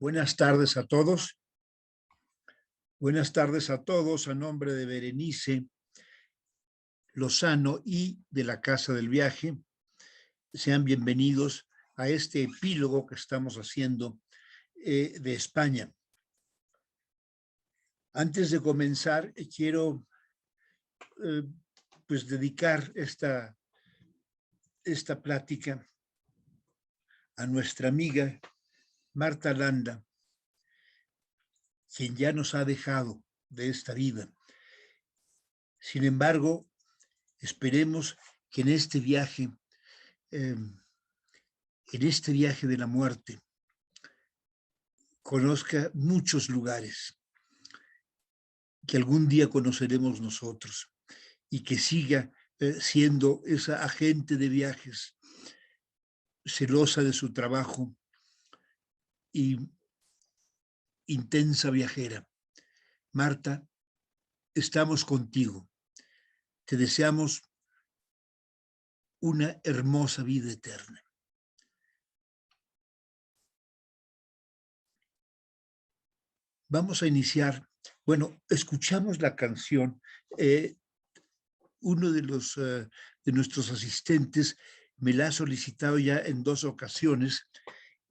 Buenas tardes a todos. Buenas tardes a todos a nombre de Berenice Lozano y de la Casa del Viaje. Sean bienvenidos a este epílogo que estamos haciendo de España. Antes de comenzar, quiero dedicar esta plática a nuestra amiga Marta Landa, quien ya nos ha dejado de esta vida. Sin embargo, esperemos que en este viaje de la muerte, conozca muchos lugares que algún día conoceremos nosotros y que siga siendo esa agente de viajes, celosa de su trabajo y intensa viajera. Marta, estamos contigo. Te deseamos una hermosa vida eterna. Vamos a iniciar. Bueno, escuchamos la canción. Uno de nuestros asistentes me la ha solicitado ya en 2 ocasiones.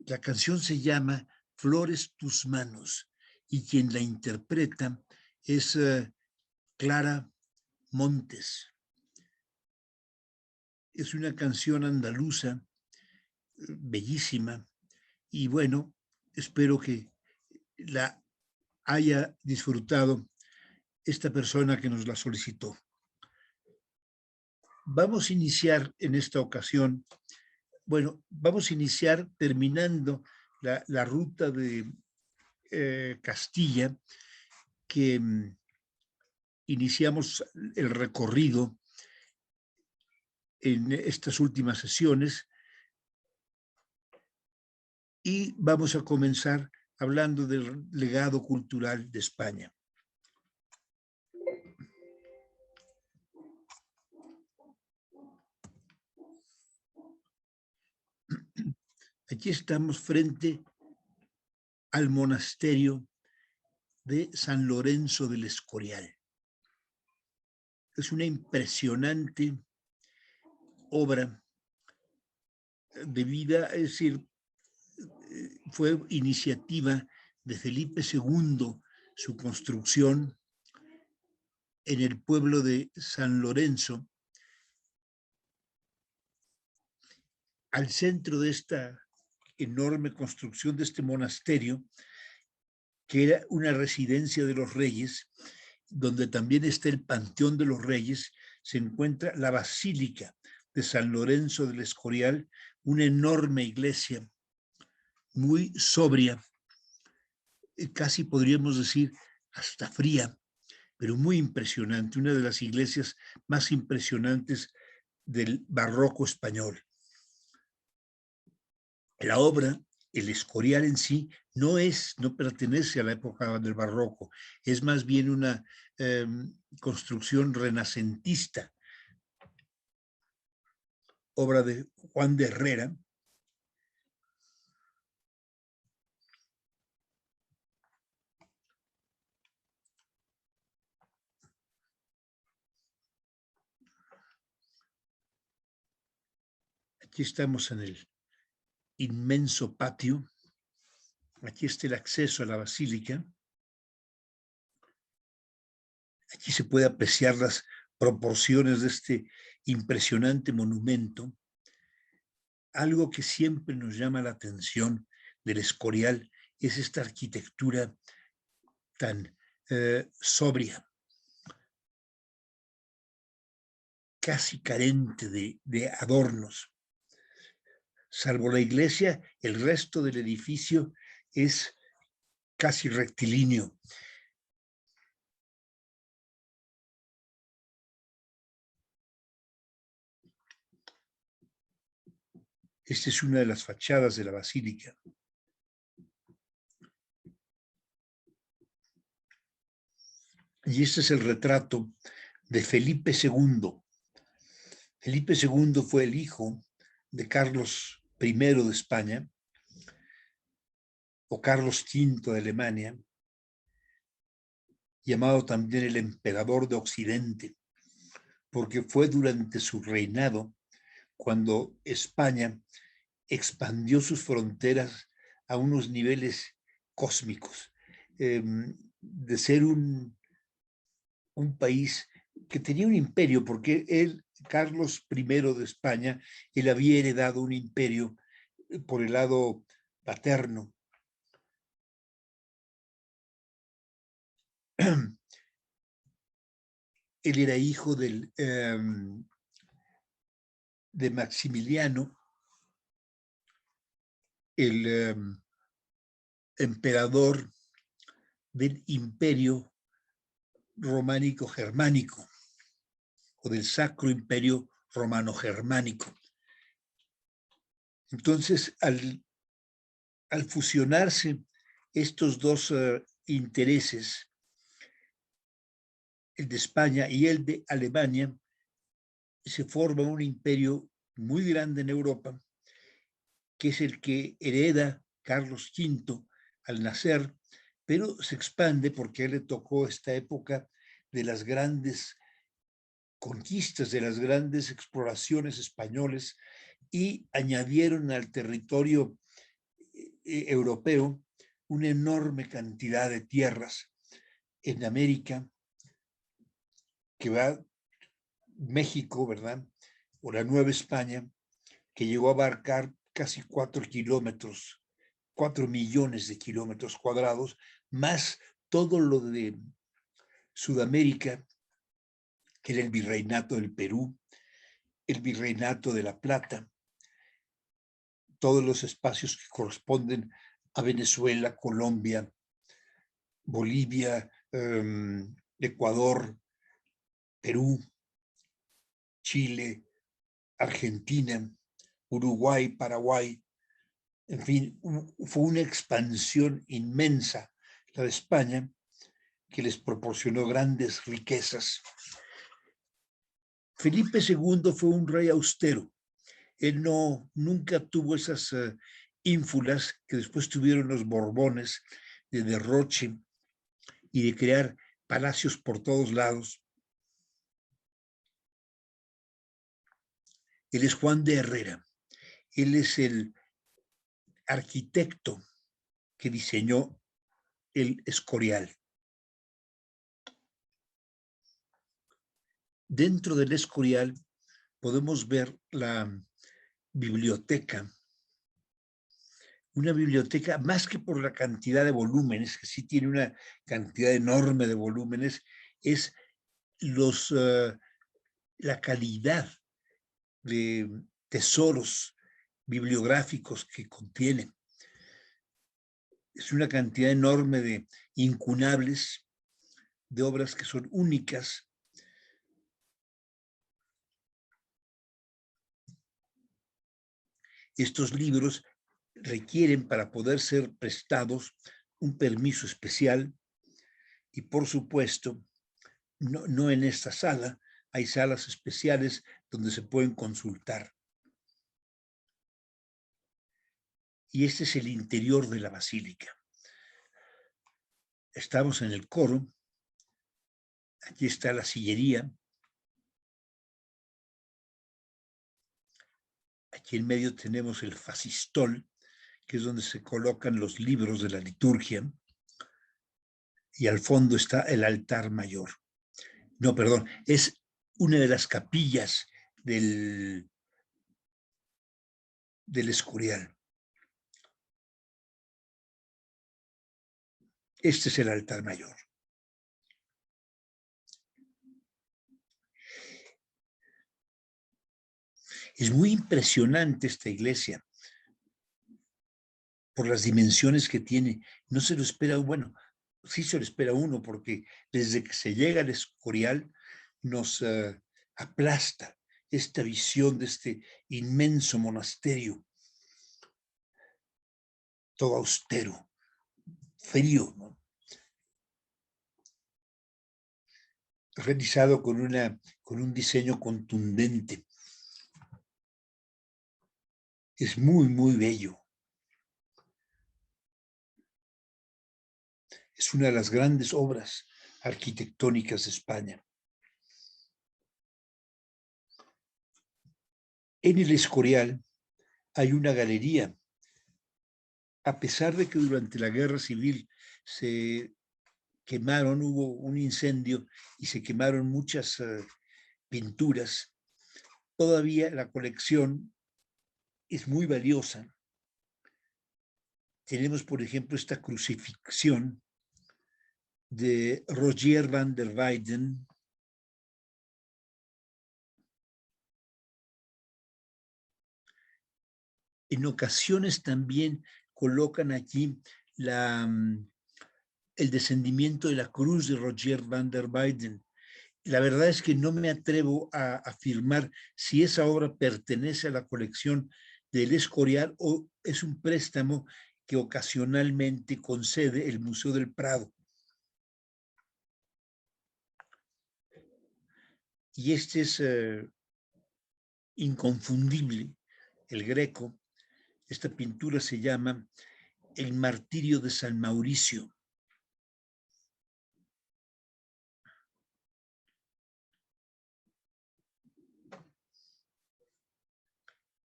La canción se llama Flores tus manos y quien la interpreta es Clara Montes. Es una canción andaluza, bellísima, y bueno, espero que la haya disfrutado esta persona que nos la solicitó. Vamos a iniciar en esta ocasión, vamos a iniciar terminando la ruta de Castilla, que iniciamos el recorrido en estas últimas sesiones, y vamos a comenzar hablando del legado cultural de España. Aquí estamos frente al monasterio de San Lorenzo del Escorial. Es una impresionante obra de vida, es decir, fue iniciativa de Felipe II su construcción en el pueblo de San Lorenzo. Al centro de esta enorme construcción de este monasterio, que era una residencia de los reyes, donde también está el Panteón de los Reyes, se encuentra la Basílica de San Lorenzo del Escorial, una enorme iglesia, muy sobria, casi podríamos decir hasta fría, pero muy impresionante, una de las iglesias más impresionantes del barroco español. La obra, el Escorial en sí, no pertenece a la época del barroco, es más bien una construcción renacentista, obra de Juan de Herrera. Aquí estamos en el inmenso patio. Aquí está el acceso a la basílica. Aquí se puede apreciar las proporciones de este impresionante monumento. Algo que siempre nos llama la atención del Escorial es esta arquitectura tan sobria, casi carente de adornos. Salvo la iglesia, el resto del edificio es casi rectilíneo. Esta es una de las fachadas de la basílica. Y este es el retrato de Felipe II. Felipe II fue el hijo de Carlos I de España, o Carlos V de Alemania, llamado también el emperador de Occidente, porque fue durante su reinado cuando España expandió sus fronteras a unos niveles cósmicos, de ser un país que tenía un imperio, porque él, Carlos I de España, él había heredado un imperio por el lado paterno. Él era hijo de Maximiliano, el emperador del Imperio Románico Germánico o del Sacro Imperio Romano Germánico. Entonces, al fusionarse estos dos intereses, el de España y el de Alemania, se forma un imperio muy grande en Europa, que es el que hereda Carlos V al nacer, pero se expande porque a él le tocó esta época de las grandes conquistas, de las grandes exploraciones españoles, y añadieron al territorio europeo una enorme cantidad de tierras en América, que va México, ¿verdad? O la Nueva España, que llegó a abarcar casi 4 millones de kilómetros cuadrados, más todo lo de Sudamérica, que era el virreinato del Perú, el virreinato de La Plata, todos los espacios que corresponden a Venezuela, Colombia, Bolivia, Ecuador, Perú, Chile, Argentina, Uruguay, Paraguay, en fin, fue una expansión inmensa la de España, que les proporcionó grandes riquezas. Felipe II fue un rey austero. Él nunca tuvo esas ínfulas que después tuvieron los Borbones, de derroche y de crear palacios por todos lados. Él es Juan de Herrera. Él es el arquitecto que diseñó el Escorial. Dentro del Escorial podemos ver la biblioteca, una biblioteca más que por la cantidad de volúmenes, que sí tiene una cantidad enorme de volúmenes, es la calidad de tesoros bibliográficos que contiene. Es una cantidad enorme de incunables, de obras que son únicas. Estos libros requieren, para poder ser prestados, un permiso especial y, por supuesto, no en esta sala, hay salas especiales donde se pueden consultar. Y este es el interior de la basílica. Estamos en el coro. Aquí está la sillería. Aquí en medio tenemos el fascistol, que es donde se colocan los libros de la liturgia. Y al fondo está el altar mayor. No, perdón, es una de las capillas del Escorial. Este es el altar mayor. Es muy impresionante esta iglesia por las dimensiones que tiene. No se lo espera, bueno, sí se lo espera uno, porque desde que se llega al Escorial nos aplasta esta visión de este inmenso monasterio, todo austero, frío, ¿no? Realizado con un diseño contundente. Es muy, muy bello. Es una de las grandes obras arquitectónicas de España. En el Escorial hay una galería. A pesar de que durante la Guerra Civil se quemaron, hubo un incendio y se quemaron muchas pinturas, todavía la colección es muy valiosa. Tenemos, por ejemplo, esta crucifixión de Rogier van der Weyden. En ocasiones también colocan aquí el descendimiento de la cruz de Rogier van der Weyden. La verdad es que no me atrevo a afirmar si esa obra pertenece a la colección del Escorial o es un préstamo que ocasionalmente concede el Museo del Prado. Y este es inconfundible, el Greco. Esta pintura se llama El martirio de San Mauricio.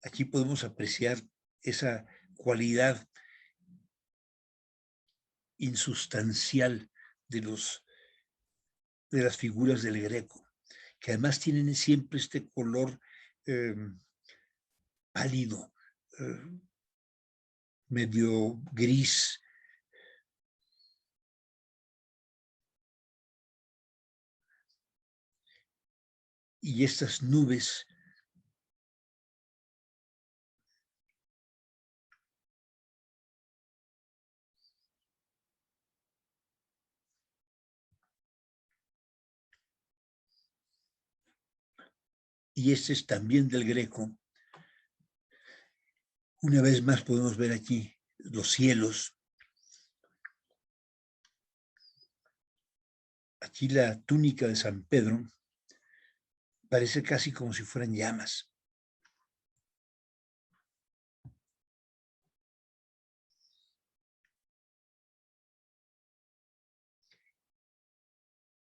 Aquí podemos apreciar esa cualidad insustancial de las figuras del Greco, que además tienen siempre este color pálido, medio gris. Y estas nubes y este es también del Greco. Una vez más podemos ver aquí los cielos. Aquí la túnica de San Pedro parece casi como si fueran llamas.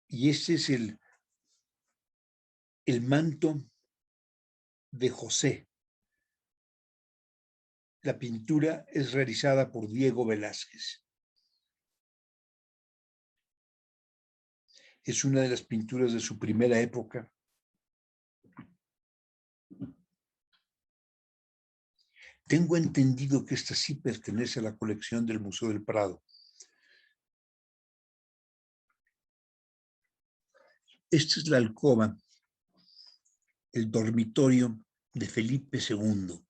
Y este es el manto de José. La pintura es realizada por Diego Velázquez. Es una de las pinturas de su primera época. Tengo entendido que esta sí pertenece a la colección del Museo del Prado. Esta es la alcoba, el dormitorio de Felipe II.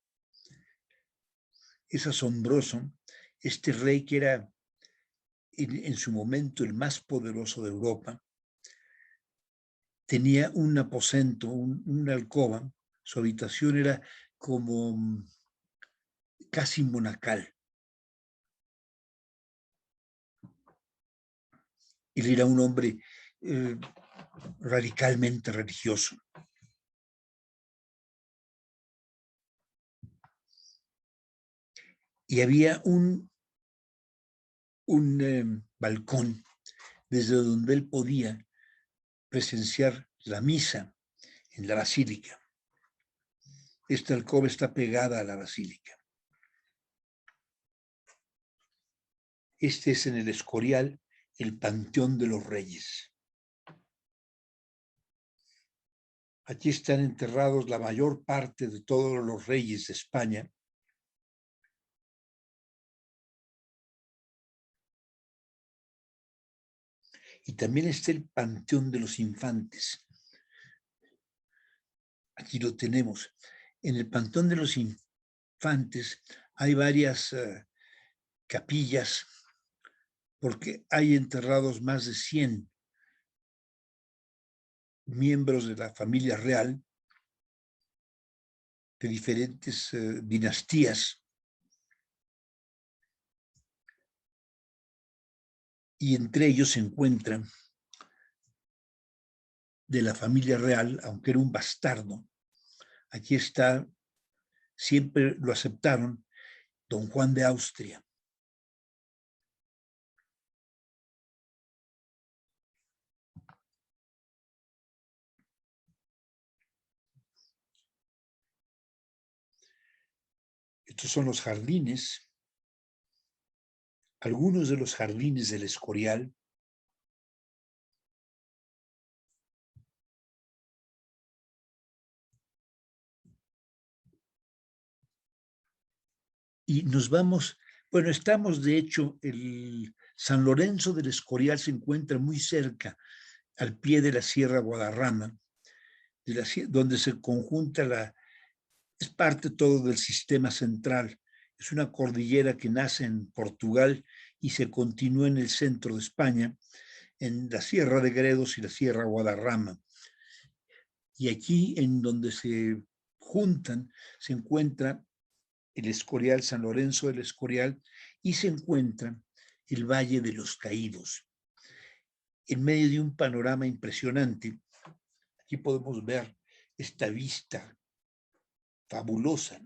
Es asombroso. Este rey que era en su momento el más poderoso de Europa, tenía un aposento, una alcoba. Su habitación era como casi monacal. Él era un hombre radicalmente religioso. Y había un balcón desde donde él podía presenciar la misa en la basílica. Esta alcoba está pegada a la basílica. Este es en el Escorial, el Panteón de los Reyes. Aquí están enterrados la mayor parte de todos los reyes de España. Y también está el Panteón de los Infantes. Aquí lo tenemos. En el Panteón de los Infantes hay varias capillas, porque hay enterrados más de 100 miembros de la familia real, de diferentes dinastías. Y entre ellos se encuentran de la familia real, aunque era un bastardo. Aquí está, siempre lo aceptaron, don Juan de Austria. Estos son los jardines, algunos de los jardines del Escorial. Y nos vamos, bueno, estamos de hecho, el San Lorenzo del Escorial se encuentra muy cerca, al pie de la Sierra Guadarrama, donde se conjunta es parte todo del sistema central. Es una cordillera que nace en Portugal y se continúa en el centro de España, en la Sierra de Gredos y la Sierra Guadarrama. Y aquí, en donde se juntan, se encuentra el Escorial, San Lorenzo del Escorial, y se encuentra el Valle de los Caídos. En medio de un panorama impresionante, aquí podemos ver esta vista fabulosa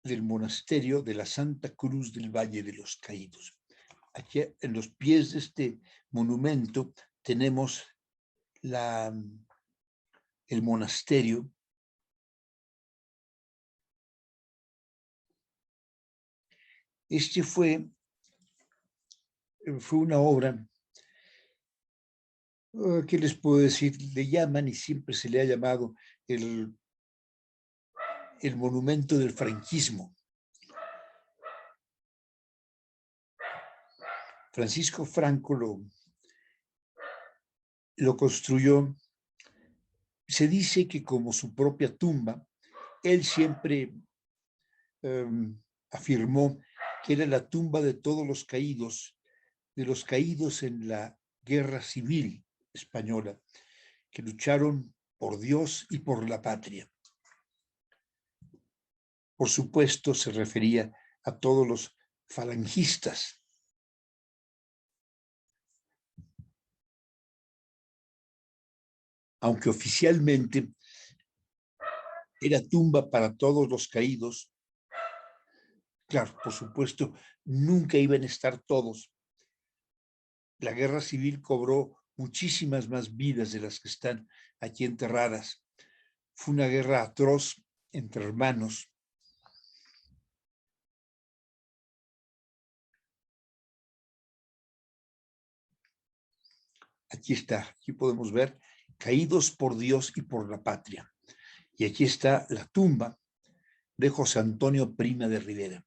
del monasterio de la Santa Cruz del Valle de los Caídos. Aquí en los pies de este monumento tenemos el monasterio. Este fue una obra, ¿qué les puedo decir? Le llaman, y siempre se le ha llamado, el monumento del franquismo. Francisco Franco lo construyó. Se dice que como su propia tumba, él siempre afirmó que era la tumba de todos los caídos en la guerra civil española, que lucharon por Dios y por la patria. Por supuesto, se refería a todos los falangistas. Aunque oficialmente era tumba para todos los caídos, claro, por supuesto, nunca iban a estar todos. La guerra civil cobró muchísimas más vidas de las que están aquí enterradas. Fue una guerra atroz entre hermanos. Aquí está, aquí podemos ver, caídos por Dios y por la patria. Y aquí está la tumba de José Antonio Prima de Rivera.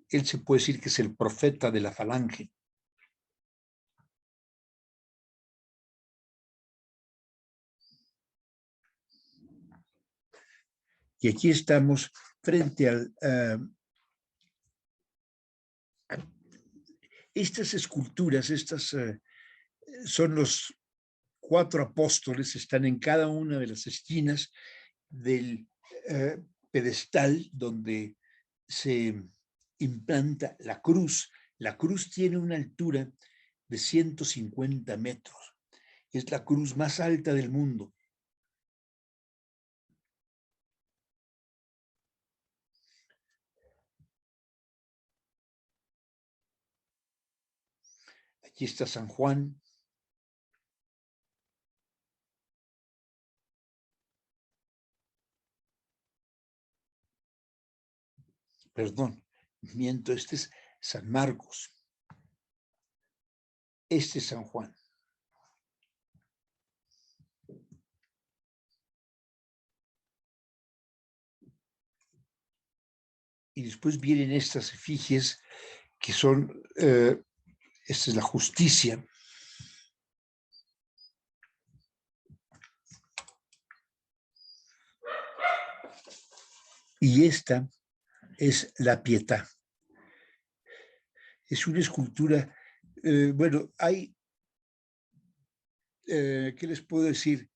Él se puede decir que es el profeta de la falange. Y aquí estamos frente estas esculturas, son los 4 apóstoles, están en cada una de las esquinas del pedestal donde se implanta la cruz. La cruz tiene una altura de 150 metros. Es la cruz más alta del mundo. Aquí está San Juan. Perdón, miento, este es San Marcos. Este es San Juan. Y después vienen estas efigies que son, esta es la justicia. Y esta es la Pietà. Es una escultura, bueno, hay, ¿qué les puedo decir?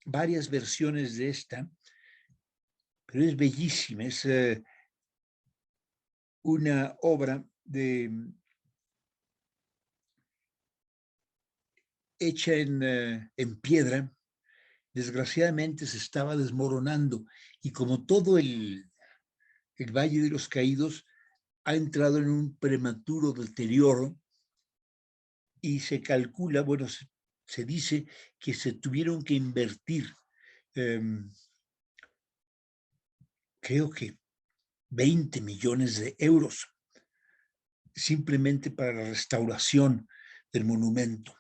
Varias versiones de esta, pero es bellísima, es una obra hecha en piedra. Desgraciadamente se estaba desmoronando, y como todo el Valle de los Caídos ha entrado en un prematuro deterioro, y se calcula, bueno, Se dice que se tuvieron que invertir, creo que 20 millones de euros, simplemente para la restauración del monumento.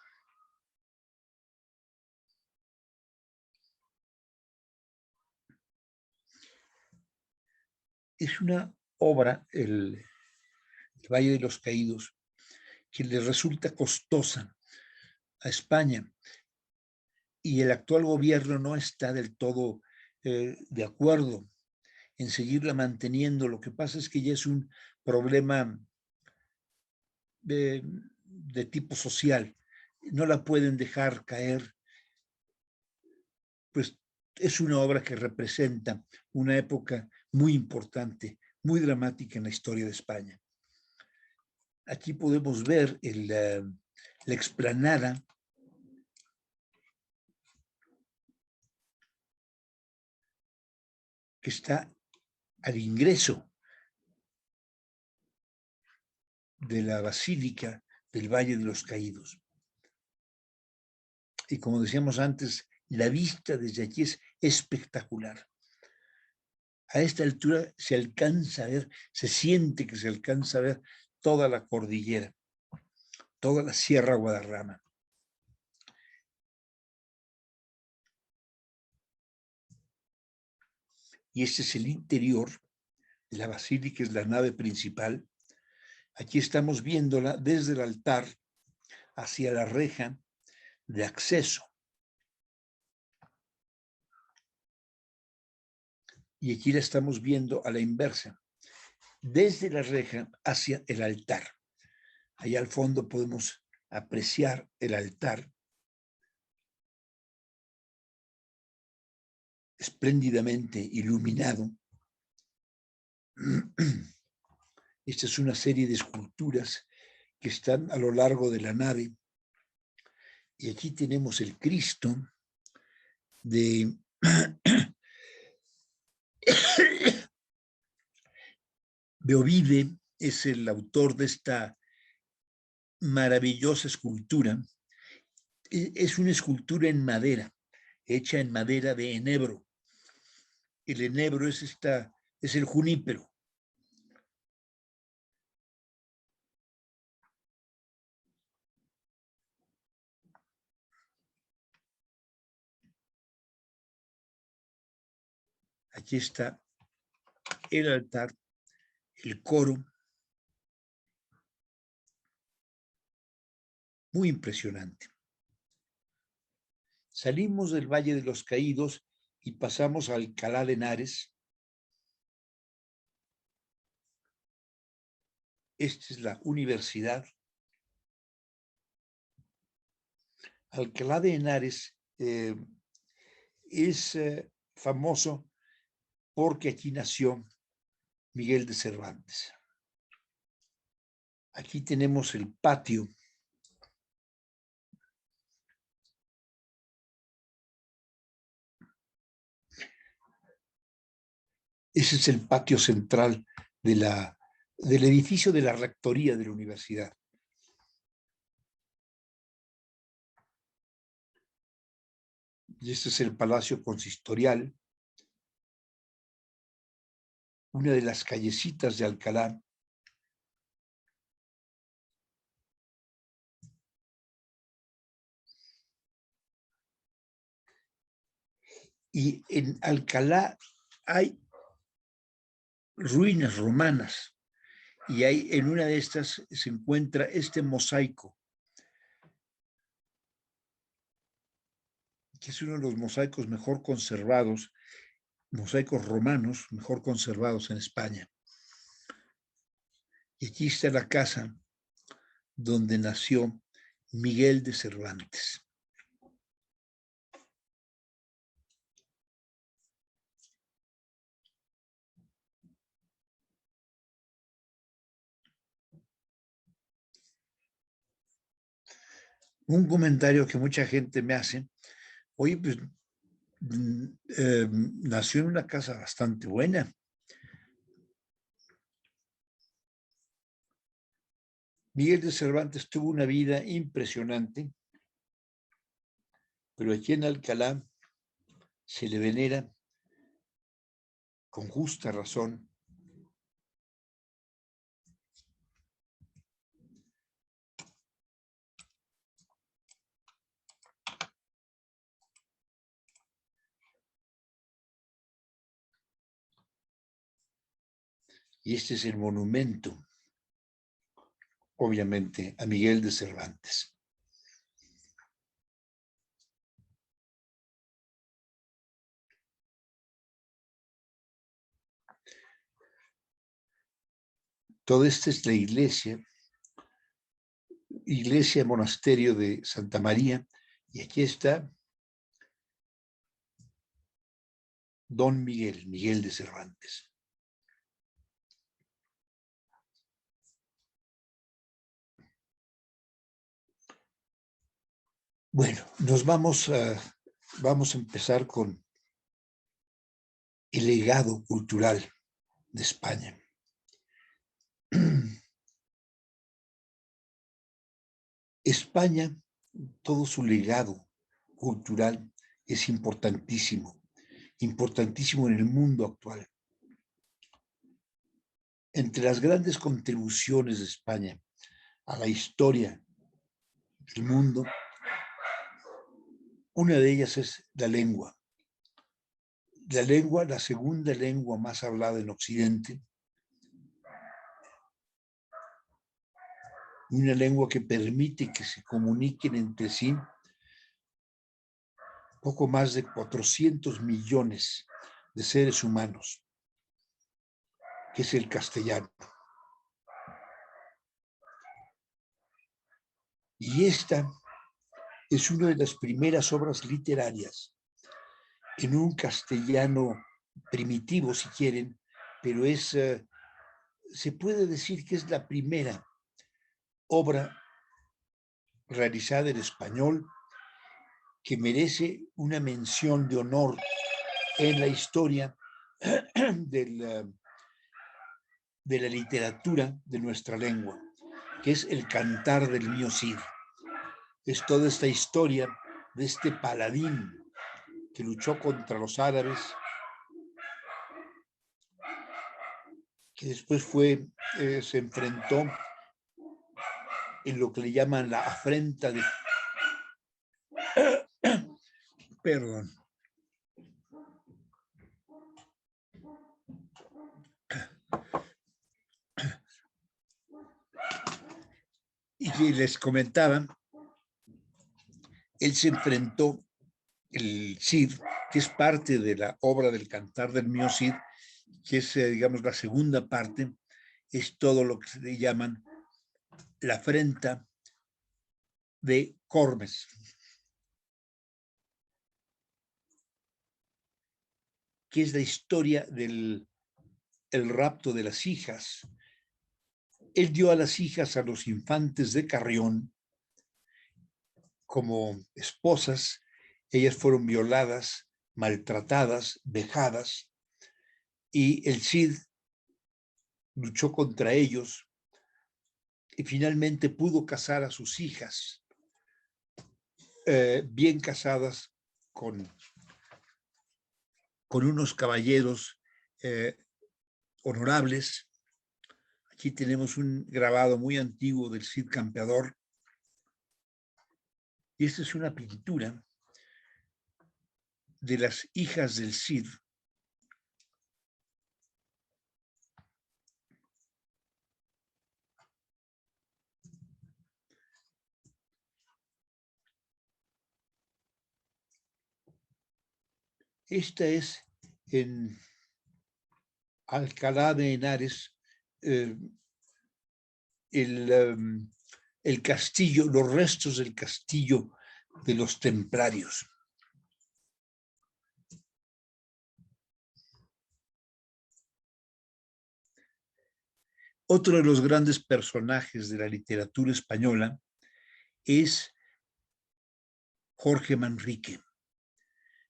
Es una obra, el Valle de los Caídos, que le resulta costosa a España, y el actual gobierno no está del todo de acuerdo en seguirla manteniendo. Lo que pasa es que ya es un problema de tipo social. No la pueden dejar caer, pues es una obra que representa una época muy importante, muy dramática en la historia de España. Aquí podemos ver la explanada que está al ingreso de la Basílica del Valle de los Caídos. Y como decíamos antes, la vista desde aquí es espectacular. A esta altura se alcanza a ver, se siente que se alcanza a ver toda la cordillera, toda la Sierra Guadarrama. Y este es el interior de la basílica, es la nave principal. Aquí estamos viéndola desde el altar hacia la reja de acceso. Y aquí la estamos viendo a la inversa, desde la reja hacia el altar. Allá al fondo podemos apreciar el altar espléndidamente iluminado. Esta es una serie de esculturas que están a lo largo de la nave. Y aquí tenemos el Cristo de Ovide, es el autor de esta maravillosa escultura. Es una escultura en madera, hecha en madera de enebro. El enebro es el junípero. Aquí está el altar, el coro. Muy impresionante. Salimos del Valle de los Caídos y pasamos a Alcalá de Henares. Esta es la universidad. Alcalá de Henares es famoso porque aquí nació Miguel de Cervantes. Aquí tenemos el patio. Ese es el patio central del edificio de la rectoría de la universidad. Y este es el Palacio Consistorial, una de las callecitas de Alcalá. Y en Alcalá hay ruinas romanas, y en una de estas se encuentra este mosaico, que es uno de los mosaicos mejor conservados, mosaicos romanos mejor conservados en España. Y aquí está la casa donde nació Miguel de Cervantes. Un comentario que mucha gente me hace: oye, pues nació en una casa bastante buena. Miguel de Cervantes tuvo una vida impresionante. pero aquí en Alcalá se le venera con justa razón y este es el monumento, obviamente, a Miguel de Cervantes. Toda esta es la iglesia monasterio de Santa María, y aquí está Don Miguel de Cervantes. Bueno, vamos a empezar con el legado cultural de España. España, todo su legado cultural es importantísimo en el mundo actual. Entre las grandes contribuciones de España a la historia del mundo, una de ellas es la lengua. La lengua, la segunda lengua más hablada en Occidente, una lengua que permite que se comuniquen entre sí poco más de 400 millones de seres humanos, que es el castellano. Y esta es una de las primeras obras literarias en un castellano primitivo, si quieren, pero se puede decir que es la primera obra realizada en español que merece una mención de honor en la historia de la literatura de nuestra lengua, que es el Cantar del Mío Cid. Es toda esta historia de este paladín que luchó contra los árabes, que después se enfrentó en lo que le llaman la afrenta de... Perdón. Y les comentaba, él se enfrentó, el Cid, que es parte de la obra del Cantar del Mío Cid, que es, digamos, la segunda parte, es todo lo que se le llaman la afrenta de Cormes, que es la historia del rapto de las hijas. Él dio a las hijas a los infantes de Carrión como esposas. Ellas fueron violadas, maltratadas, vejadas, y el Cid luchó contra ellos y finalmente pudo casar a sus hijas, bien casadas con unos caballeros honorables. Aquí tenemos un grabado muy antiguo del Cid Campeador, y esta es una pintura de las hijas del Cid. Esta es en Alcalá de Henares, el castillo, los restos del castillo de los templarios. Otro de los grandes personajes de la literatura española es Jorge Manrique.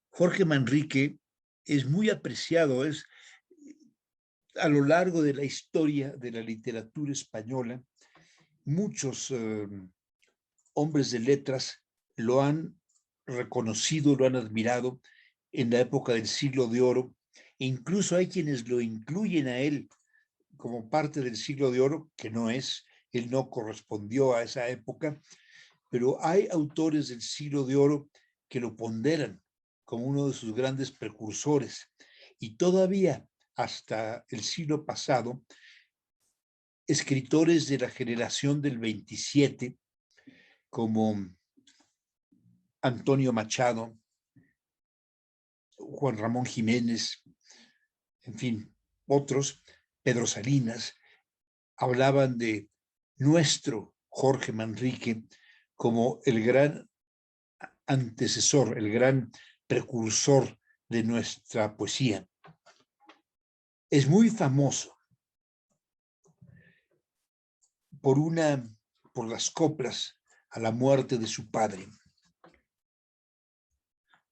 Jorge Manrique es muy apreciado, a lo largo de la historia de la literatura española, muchos hombres de letras lo han reconocido, lo han admirado en la época del Siglo de Oro. E incluso hay quienes lo incluyen a él como parte del Siglo de Oro, que no es, él no correspondió a esa época, pero hay autores del Siglo de Oro que lo ponderan como uno de sus grandes precursores. Y todavía hasta el siglo pasado, escritores de la generación del 27, como Antonio Machado, Juan Ramón Jiménez, en fin, otros, Pedro Salinas, hablaban de nuestro Jorge Manrique como el gran antecesor, el gran precursor de nuestra poesía. Es muy famoso por las coplas a la muerte de su padre.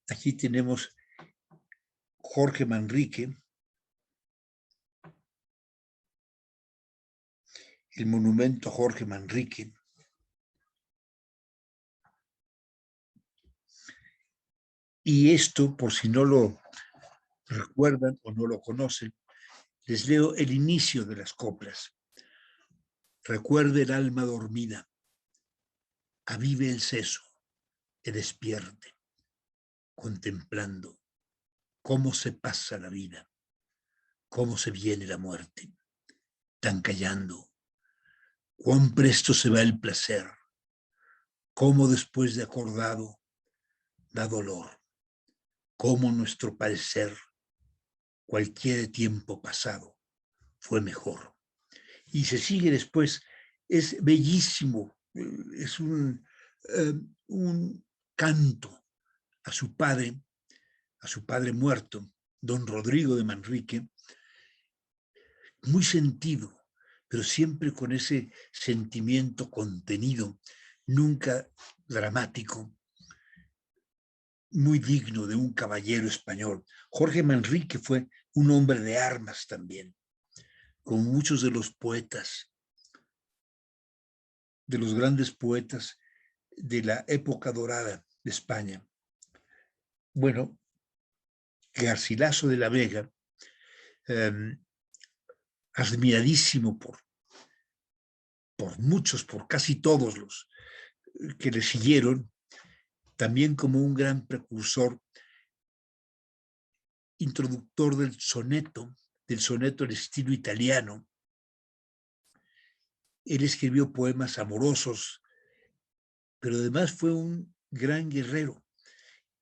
Aquí tenemos Jorge Manrique, el monumento a Jorge Manrique. Y esto, por si no lo recuerdan o no lo conocen, les leo el inicio de las coplas. Recuerde el alma dormida, avive el seso, que despierte, contemplando cómo se pasa la vida, cómo se viene la muerte, tan callando, cuán presto se va el placer, cómo después de acordado da dolor, cómo nuestro parecer, cualquier tiempo pasado, fue mejor. Y se sigue después, es bellísimo, es un canto a su padre muerto, don Rodrigo de Manrique, muy sentido, pero siempre con ese sentimiento contenido, nunca dramático, muy digno de un caballero español. Jorge Manrique fue un hombre de armas también, como muchos de los poetas, de los grandes poetas de la época dorada de España. Bueno, Garcilaso de la Vega, admiradísimo por muchos, por casi todos los que le siguieron, también como un gran precursor, introductor del soneto al estilo italiano. Él escribió poemas amorosos, pero además fue un gran guerrero.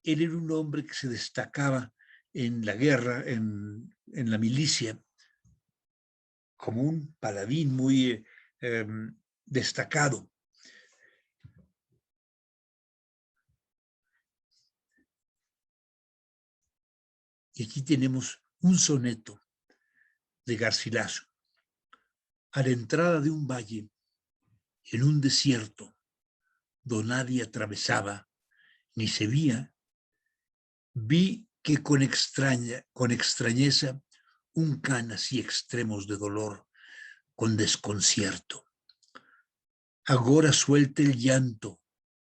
Él era un hombre que se destacaba en la guerra, en la milicia, como un paladín muy destacado. Y aquí tenemos un soneto de Garcilaso. A la entrada de un valle, en un desierto, donde nadie atravesaba, ni se veía, vi que con extrañeza un can así extremos de dolor, con desconcierto. Agora suelta el llanto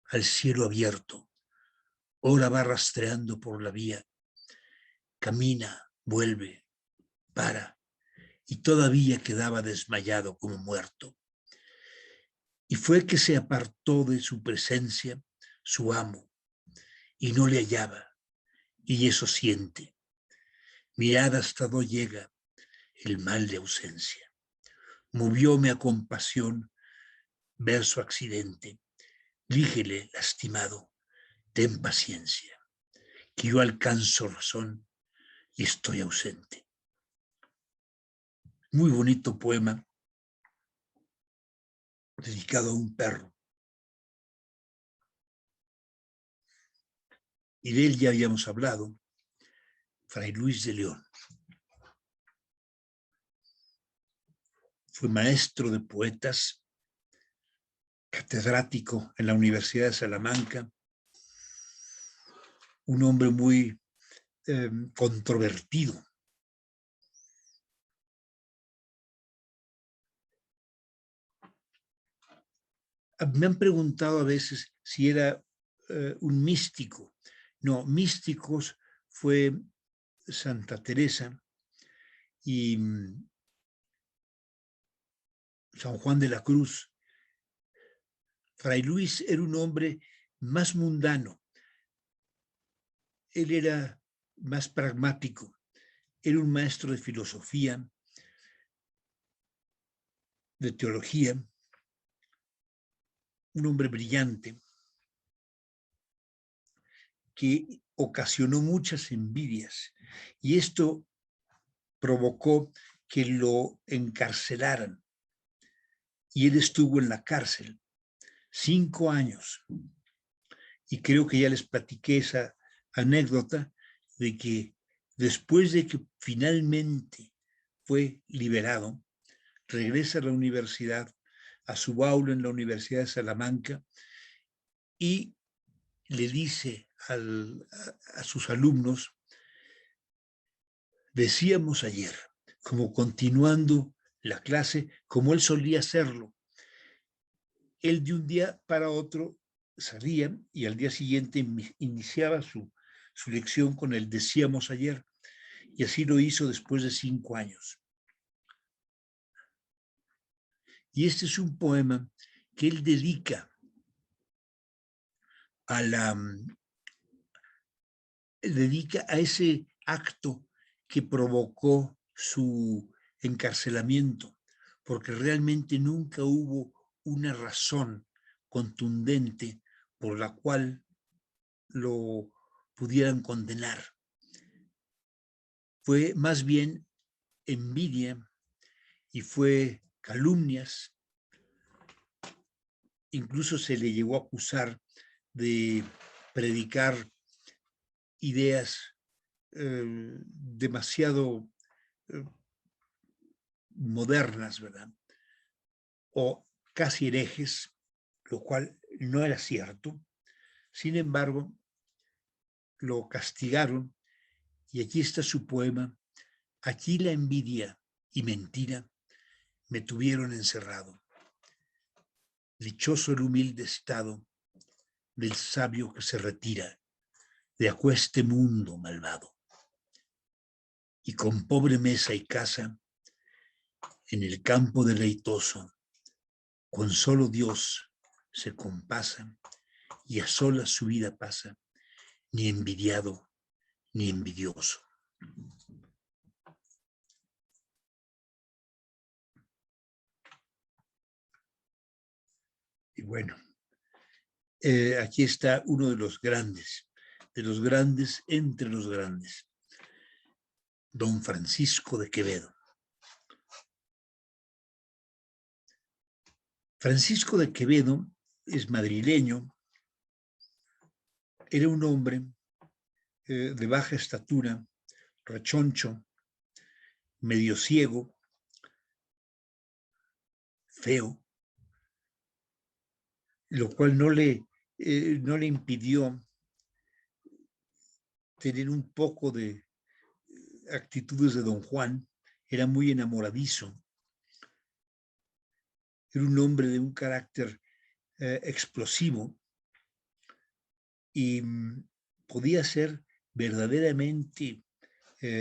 al cielo abierto, ora va rastreando por la vía, camina, vuelve, para, y todavía quedaba desmayado como muerto. Y fue que se apartó de su presencia su amo, y no le hallaba, y eso siente. Mirada hasta donde llega el mal de ausencia. Movióme a compasión ver su accidente. Díjele, lastimado, ten paciencia, que yo alcanzo razón y estoy ausente. Muy bonito poema dedicado a un perro. Y de él ya habíamos hablado, Fray Luis de León. Fue maestro de poetas, catedrático en la Universidad de Salamanca, un hombre muy controvertido. Me han preguntado a veces si era un místico. No, místicos fue Santa Teresa y San Juan de la Cruz. Fray Luis era un hombre más mundano. Él era más pragmático. Era un maestro de filosofía, de teología, un hombre brillante que ocasionó muchas envidias, y esto provocó que lo encarcelaran, y él estuvo en la cárcel 5 años. Y creo que ya les platiqué esa anécdota de que después de que finalmente fue liberado, regresa a la universidad, a su aula en la Universidad de Salamanca, y le dice a sus alumnos: decíamos ayer, como continuando la clase, como él solía hacerlo. Él de un día para otro salía y al día siguiente iniciaba su lección con el decíamos ayer, y así lo hizo después de 5 años. Y este es un poema que él dedica a ese acto que provocó su encarcelamiento, porque realmente nunca hubo una razón contundente por la cual lo pudieran condenar. Fue más bien envidia y fue calumnias. Incluso se le llegó a acusar de predicar ideas demasiado modernas, ¿verdad? O casi herejes, lo cual no era cierto. Sin embargo, lo castigaron, y aquí está su poema: aquí la envidia y mentira me tuvieron encerrado. Dichoso el humilde estado del sabio que se retira de aqueste mundo malvado, y con pobre mesa y casa en el campo deleitoso, con solo Dios se compasa, y a solas su vida pasa, ni envidiado ni envidioso. Y bueno, aquí está uno de los grandes entre los grandes, don Francisco de Quevedo. Francisco de Quevedo es madrileño, era un hombre de baja estatura, rechoncho, medio ciego, feo, lo cual no le impidió tener un poco de actitudes de don Juan. Era muy enamoradizo, era un hombre de un carácter explosivo, y podía ser verdaderamente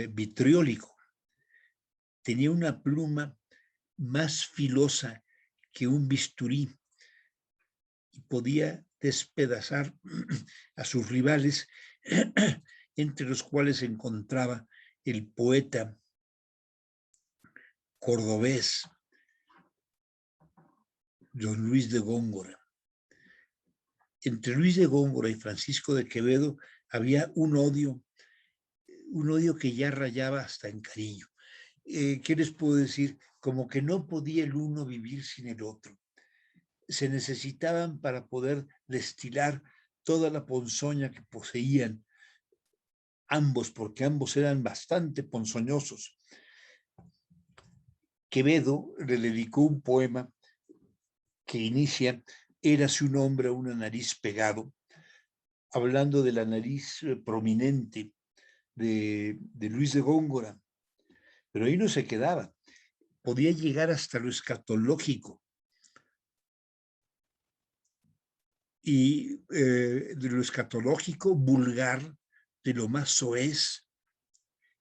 vitriólico. Tenía una pluma más filosa que un bisturí y podía despedazar a sus rivales, entre los cuales se encontraba el poeta cordobés don Luis de Góngora. Entre Luis de Góngora y Francisco de Quevedo había un odio que ya rayaba hasta en cariño. ¿Qué les puedo decir? Como que no podía el uno vivir sin el otro. Se necesitaban para poder destilar toda la ponzoña que poseían ambos, porque ambos eran bastante ponzoñosos. Quevedo le dedicó un poema que inicia: érase un hombre a una nariz pegado, hablando de la nariz prominente de Luis de Góngora. Pero ahí no se quedaba, podía llegar hasta lo escatológico. y de lo escatológico, vulgar, de lo más soez,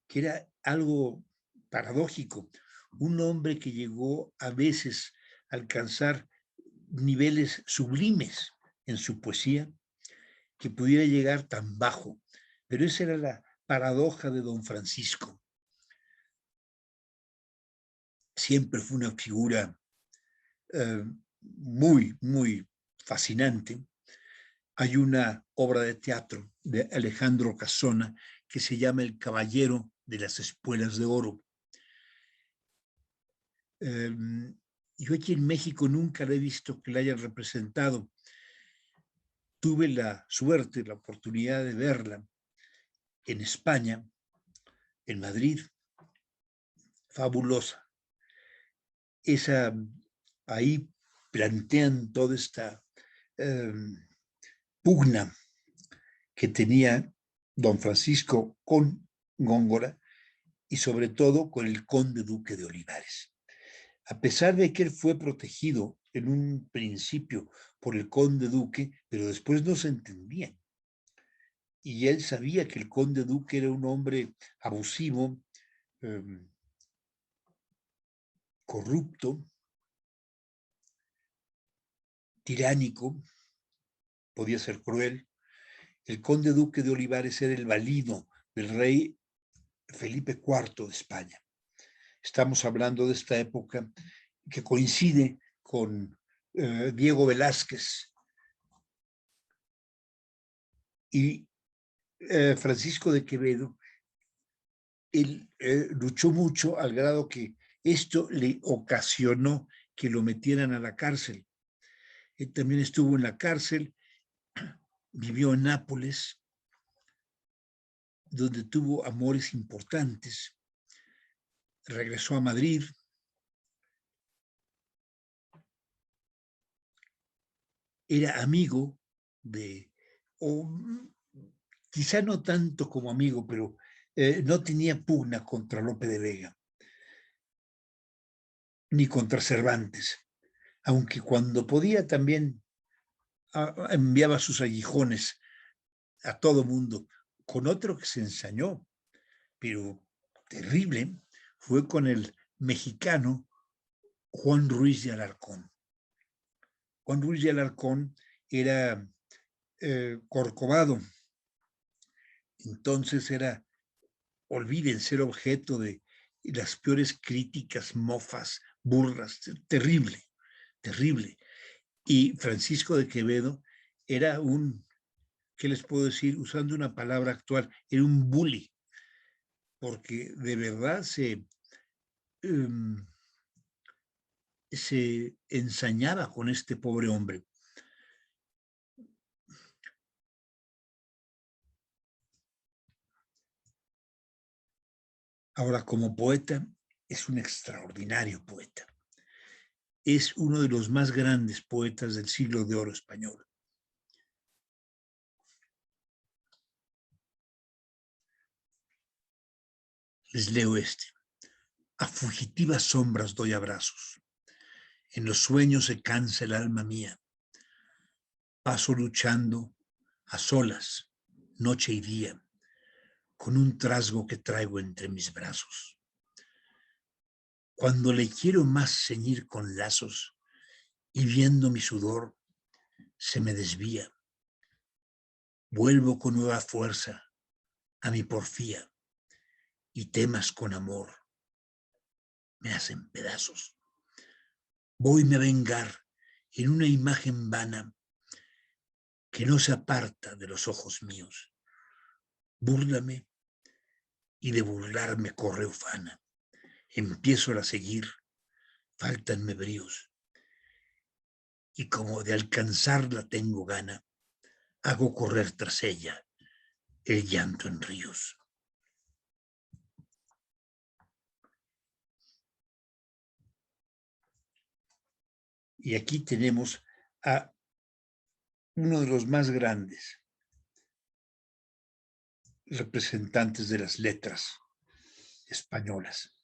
que era algo paradójico. Un hombre que llegó a veces a alcanzar niveles sublimes en su poesía, que pudiera llegar tan bajo. Pero esa era la paradoja de don Francisco. Siempre fue una figura muy, muy fascinante. Hay una obra de teatro de Alejandro Casona que se llama El Caballero de las Espuelas de Oro. Yo aquí en México nunca la he visto que la hayan representado. Tuve la suerte, la oportunidad de verla en España, en Madrid. Fabulosa. Ahí plantean toda esta pugna que tenía don Francisco con Góngora y sobre todo con el conde duque de Olivares. A pesar de que él fue protegido en un principio por el conde duque, pero después no se entendían. Y él sabía que el conde duque era un hombre abusivo, corrupto, tiránico, podía ser cruel. El conde duque de Olivares era el valido del rey Felipe IV de España. Estamos hablando de esta época que coincide con Diego Velázquez. Y Francisco de Quevedo, él luchó mucho al grado que esto le ocasionó que lo metieran a la cárcel. Él también estuvo en la cárcel, vivió en Nápoles, donde tuvo amores importantes. Regresó a Madrid. Era amigo o quizá no tanto como amigo, pero no tenía pugna contra Lope de Vega, ni contra Cervantes, aunque cuando podía también enviaba sus aguijones a todo mundo. Con otro que se ensañó, pero terrible, fue con el mexicano Juan Ruiz de Alarcón. Juan Ruiz de Alarcón era Corcovado, entonces olviden ser objeto de las peores críticas, mofas, burlas, terrible, terrible. Y Francisco de Quevedo era ¿qué les puedo decir? Usando una palabra actual, era un bully, porque de verdad se ensañaba con este pobre hombre. Ahora, como poeta, es un extraordinario poeta. Es uno de los más grandes poetas del siglo de oro español. Les leo este. A fugitivas sombras doy abrazos. En los sueños se cansa el alma mía. Paso luchando a solas, noche y día, con un trasgo que traigo entre mis brazos. Cuando le quiero más ceñir con lazos y viendo mi sudor, se me desvía. Vuelvo con nueva fuerza a mi porfía y temas con amor me hacen pedazos. Voyme a vengar en una imagen vana que no se aparta de los ojos míos. Búrlame y de burlarme corre ufana. Empiezo a seguir, faltanme bríos. Y como de alcanzarla tengo gana, hago correr tras ella el llanto en ríos. Y aquí tenemos a uno de los más grandes representantes de las letras españolas.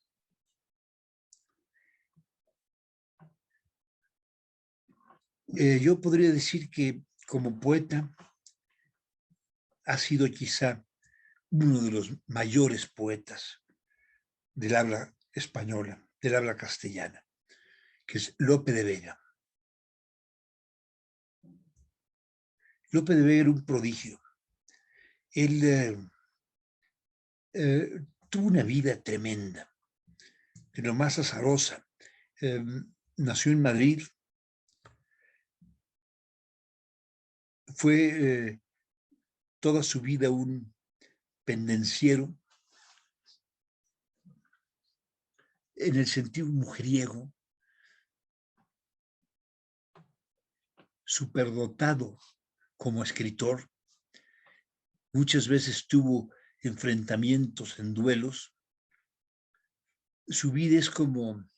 Yo podría decir que como poeta ha sido quizá uno de los mayores poetas del habla española, del habla castellana, que es Lope de Vega. Lope de Vega era un prodigio. Él tuvo una vida tremenda, de lo más azarosa. Nació en Madrid, fue toda su vida un pendenciero, en el sentido mujeriego, superdotado como escritor. Muchas veces tuvo enfrentamientos en duelos. Su vida es como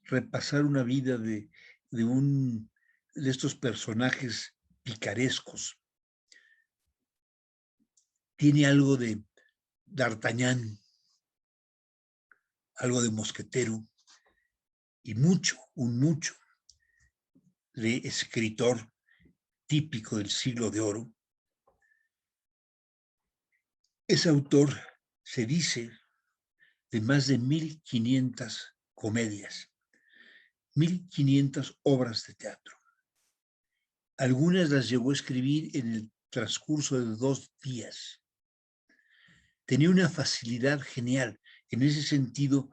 repasar una vida de estos personajes picarescos. Tiene algo de D'Artagnan, algo de mosquetero y mucho de escritor típico del siglo de oro. Es autor, se dice, de más de 1500 comedias, 1500 obras de teatro. Algunas las llegó a escribir en el transcurso de 2 días. Tenía una facilidad genial. En ese sentido,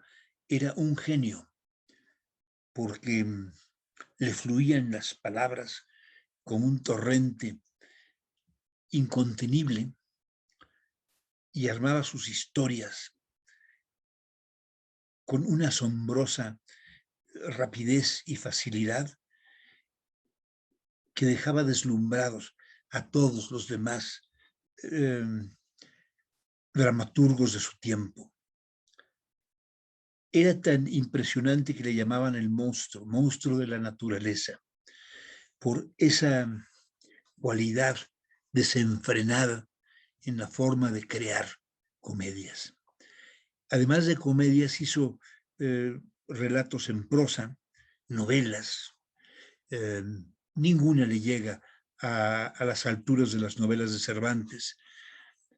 era un genio, porque le fluían las palabras como un torrente incontenible y armaba sus historias con una asombrosa rapidez y facilidad que dejaba deslumbrados a todos los demás dramaturgos de su tiempo. Era tan impresionante que le llamaban el monstruo de la naturaleza, por esa cualidad desenfrenada en la forma de crear comedias. Además de comedias, hizo relatos en prosa, novelas. Ninguna le llega a las alturas de las novelas de Cervantes,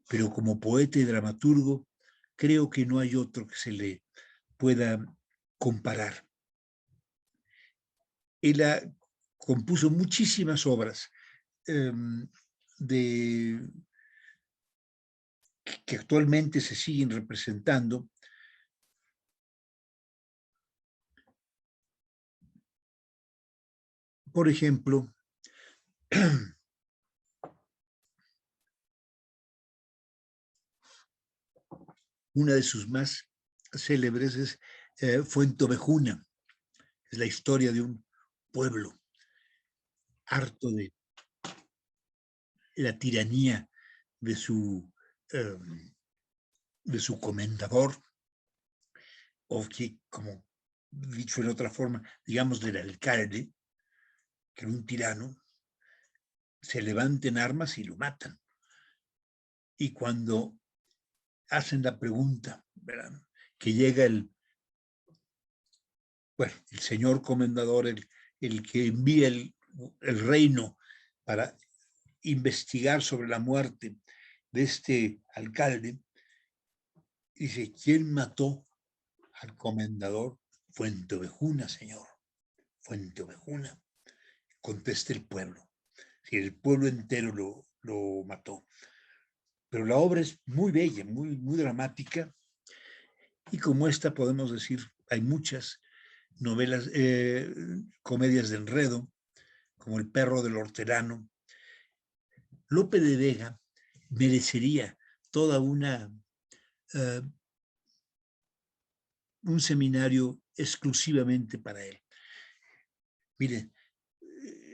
pero como poeta y dramaturgo, creo que no hay otro que se le pueda comparar. Él compuso muchísimas obras que actualmente se siguen representando. Por ejemplo, una de sus más célebres es Fuenteovejuna. Es la historia de un pueblo harto de la tiranía de su comendador, o que, como dicho en otra forma, digamos, del alcalde, que era un tirano. Se levantan armas y lo matan. Y cuando hacen la pregunta, ¿verdad?, que llega el señor comendador, el que envía el reino para investigar sobre la muerte de este alcalde, dice: ¿quién mató al comendador? Fuenteovejuna, señor, Fuenteovejuna. Contesta el pueblo. Si el pueblo entero lo mató. Pero la obra es muy bella, muy dramática, y como esta podemos decir, hay muchas novelas, comedias de enredo, como El perro del hortelano. Lope de Vega merecería toda un seminario exclusivamente para él. Mire,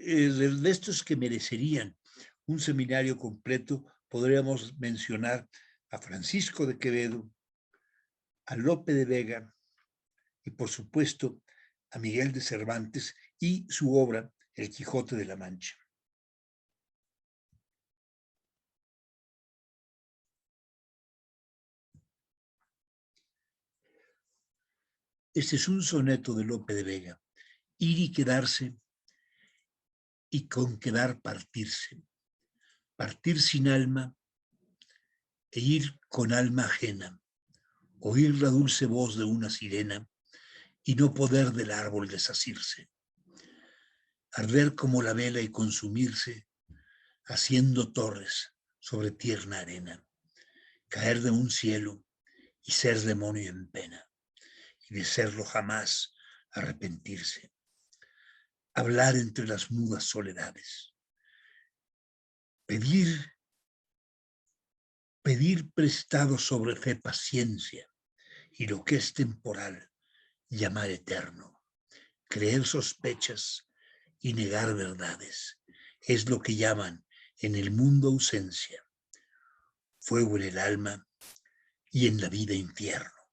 de estos que merecerían un seminario completo, podríamos mencionar a Francisco de Quevedo, a Lope de Vega y, por supuesto, a Miguel de Cervantes y su obra El Quijote de la Mancha. Este es un soneto de Lope de Vega: ir y quedarse, y con quedar partirse. partir sin alma e ir con alma ajena, oír la dulce voz de una sirena y no poder del árbol desasirse, arder como la vela y consumirse, haciendo torres sobre tierna arena, caer de un cielo y ser demonio en pena, y de serlo jamás arrepentirse, hablar entre las mudas soledades, pedir prestado sobre fe paciencia, y lo que es temporal, llamar eterno, creer sospechas y negar verdades, es lo que llaman en el mundo ausencia, fuego en el alma y en la vida infierno.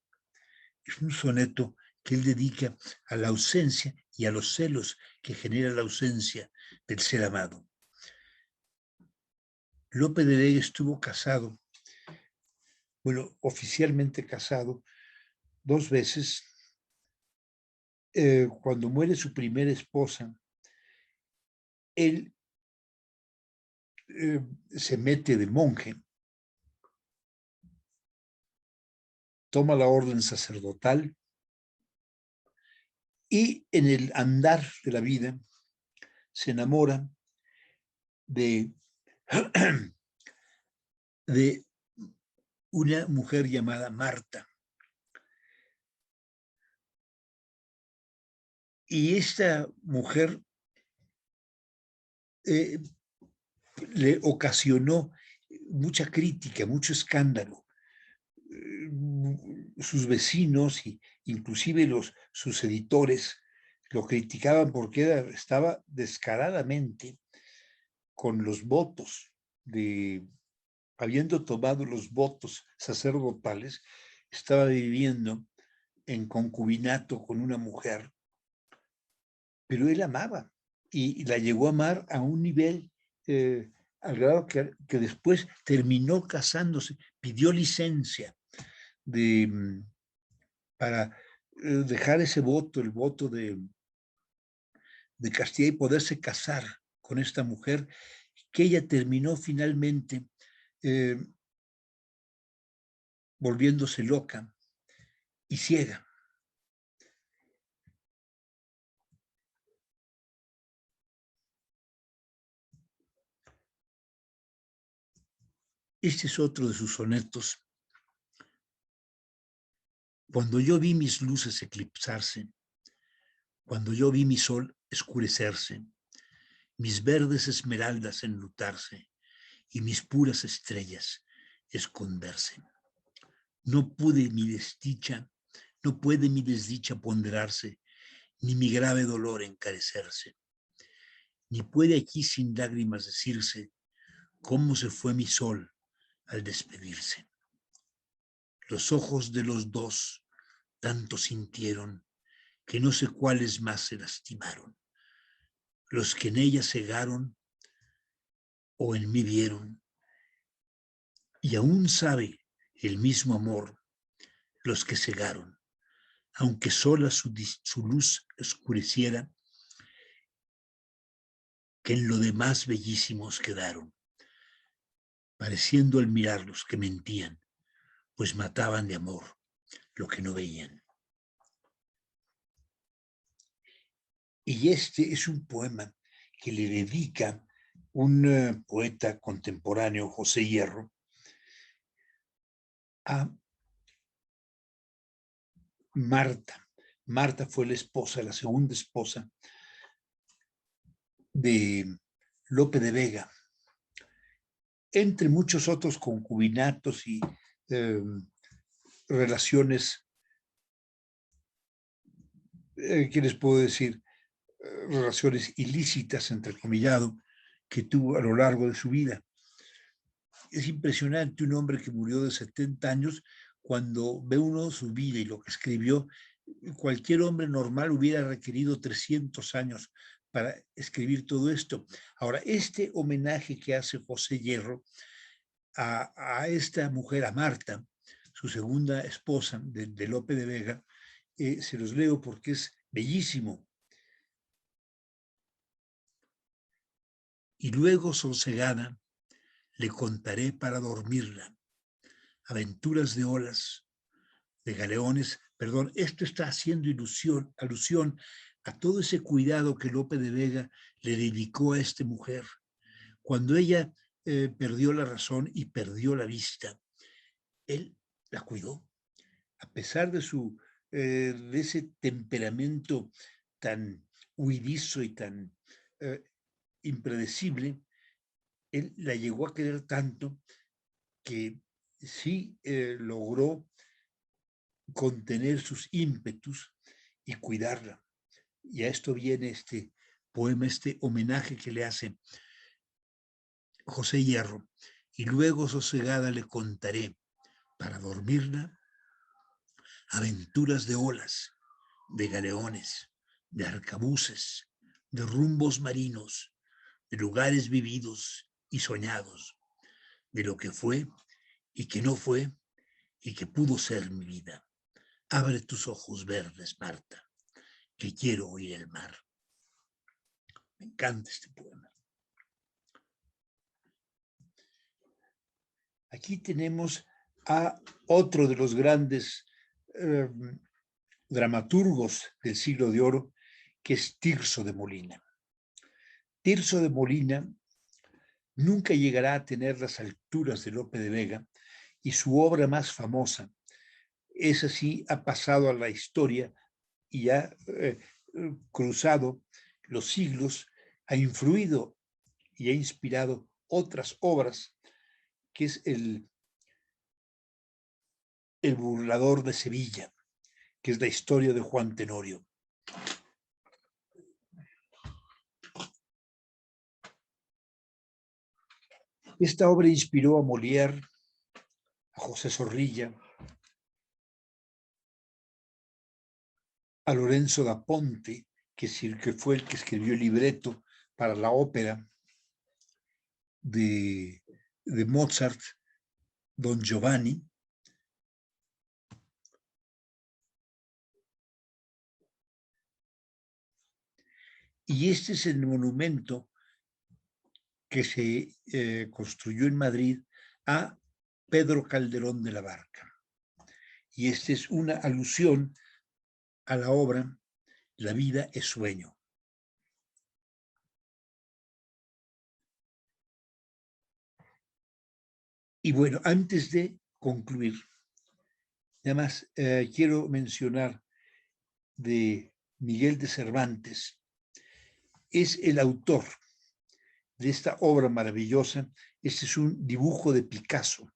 Es un soneto que él dedica a la ausencia y a los celos que genera la ausencia del ser amado. Lope de Vega estuvo casado, bueno, oficialmente casado 2 veces. Cuando muere su primera esposa, él se mete de monje, toma la orden sacerdotal y en el andar de la vida se enamora de, de una mujer llamada Marta. Y esta mujer le ocasionó mucha crítica, mucho escándalo. Sus vecinos y inclusive sus editores lo criticaban porque estaba descaradamente con los votos habiendo tomado los votos sacerdotales, estaba viviendo en concubinato con una mujer, pero él amaba y la llegó a amar a un nivel al grado que después terminó casándose, pidió licencia para dejar ese voto, el voto de castidad y poderse casar con esta mujer, que ella terminó finalmente volviéndose loca y ciega. Este es otro de sus sonetos. Cuando yo vi mis luces eclipsarse, cuando yo vi mi sol escurecerse, mis verdes esmeraldas enlutarse y mis puras estrellas esconderse. No puede mi desdicha ponderarse, ni mi grave dolor encarecerse. Ni puede aquí sin lágrimas decirse cómo se fue mi sol al despedirse. Los ojos de los dos tanto sintieron que no sé cuáles más se lastimaron. Los que en ella cegaron o en mí vieron. Y aún sabe el mismo amor los que cegaron, aunque sola su luz oscureciera, que en lo demás bellísimos quedaron, pareciendo al mirarlos que mentían, pues mataban de amor lo que no veían. Y este es un poema que le dedica un poeta contemporáneo, José Hierro, a Marta. Marta fue la segunda esposa de Lope de Vega, entre muchos otros concubinatos y relaciones, ¿qué les puedo decir? Relaciones ilícitas, entrecomillado, que tuvo a lo largo de su vida. Es impresionante un hombre que murió de 70 años, cuando ve uno su vida y lo que escribió, cualquier hombre normal hubiera requerido 300 años para escribir todo esto. Ahora, este homenaje que hace José Hierro a esta mujer, a Marta, su segunda esposa de Lope de Vega, se los leo porque es bellísimo. Y luego, sosegada, le contaré para dormirla. Aventuras de olas, de galeones. Perdón, esto está haciendo alusión a todo ese cuidado que Lope de Vega le dedicó a esta mujer. Cuando ella perdió la razón y perdió la vista, él la cuidó. A pesar de de ese temperamento tan huidizo y tan impredecible, él la llegó a querer tanto que sí logró contener sus ímpetus y cuidarla. Y a esto viene este poema, este homenaje que le hace José Hierro. Y luego sosegada le contaré, para dormirla, aventuras de olas, de galeones, de arcabuces, de rumbos marinos, de lugares vividos y soñados, de lo que fue y que no fue y que pudo ser mi vida. Abre tus ojos verdes, Marta, que quiero oír el mar. Me encanta este poema. Aquí tenemos a otro de los grandes dramaturgos del siglo de oro, que es Tirso de Molina. Tirso de Molina nunca llegará a tener las alturas de Lope de Vega, y su obra más famosa, esa sí ha pasado a la historia y ha cruzado los siglos, ha influido y ha inspirado otras obras, que es el burlador de Sevilla, que es la historia de Juan Tenorio. Esta obra inspiró a Molière, a José Zorrilla, a Lorenzo da Ponte, que fue el que escribió el libreto para la ópera de Mozart, Don Giovanni. Y este es el monumento que se construyó en Madrid a Pedro Calderón de la Barca. Y esta es una alusión a la obra La vida es sueño. Y bueno, antes de concluir, nada más quiero mencionar de Miguel de Cervantes. Es el autor de esta obra maravillosa. Este es un dibujo de Picasso.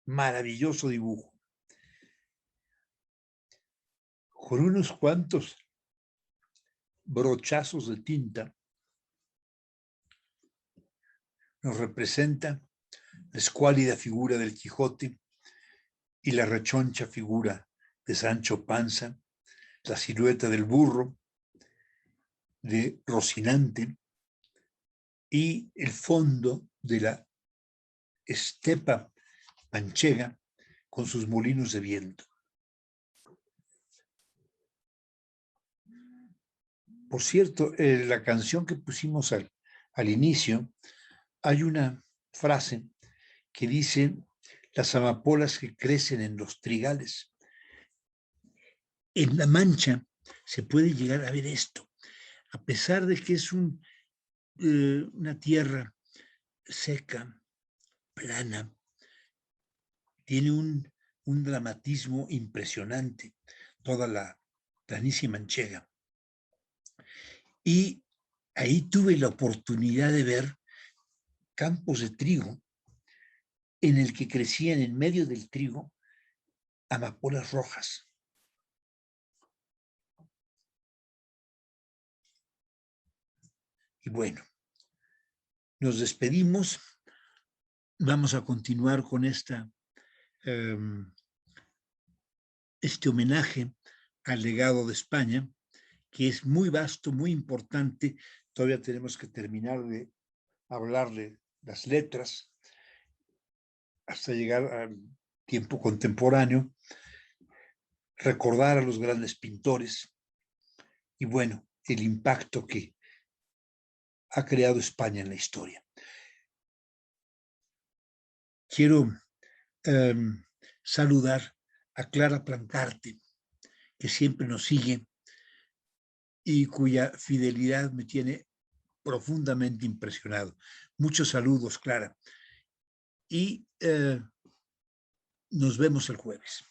Maravilloso dibujo. Con unos cuantos brochazos de tinta nos representa la escuálida figura del Quijote y la rechoncha figura de Sancho Panza, la silueta del burro de Rocinante y el fondo de la estepa manchega con sus molinos de viento. Por cierto, la canción que pusimos al inicio, hay una frase que dice: las amapolas que crecen en los trigales. En La Mancha se puede llegar a ver esto, a pesar de que es una tierra seca, plana, tiene un dramatismo impresionante, toda la planicie manchega. Y ahí tuve la oportunidad de ver campos de trigo en el que crecían en medio del trigo amapolas rojas. Y bueno, nos despedimos. Vamos a continuar con este homenaje al legado de España, que es muy vasto, muy importante. Todavía tenemos que terminar de hablar de las letras hasta llegar al tiempo contemporáneo, recordar a los grandes pintores y bueno, el impacto que ha creado España en la historia. Quiero saludar a Clara Plancarte, que siempre nos sigue y cuya fidelidad me tiene profundamente impresionado. Muchos saludos, Clara. Y nos vemos el jueves.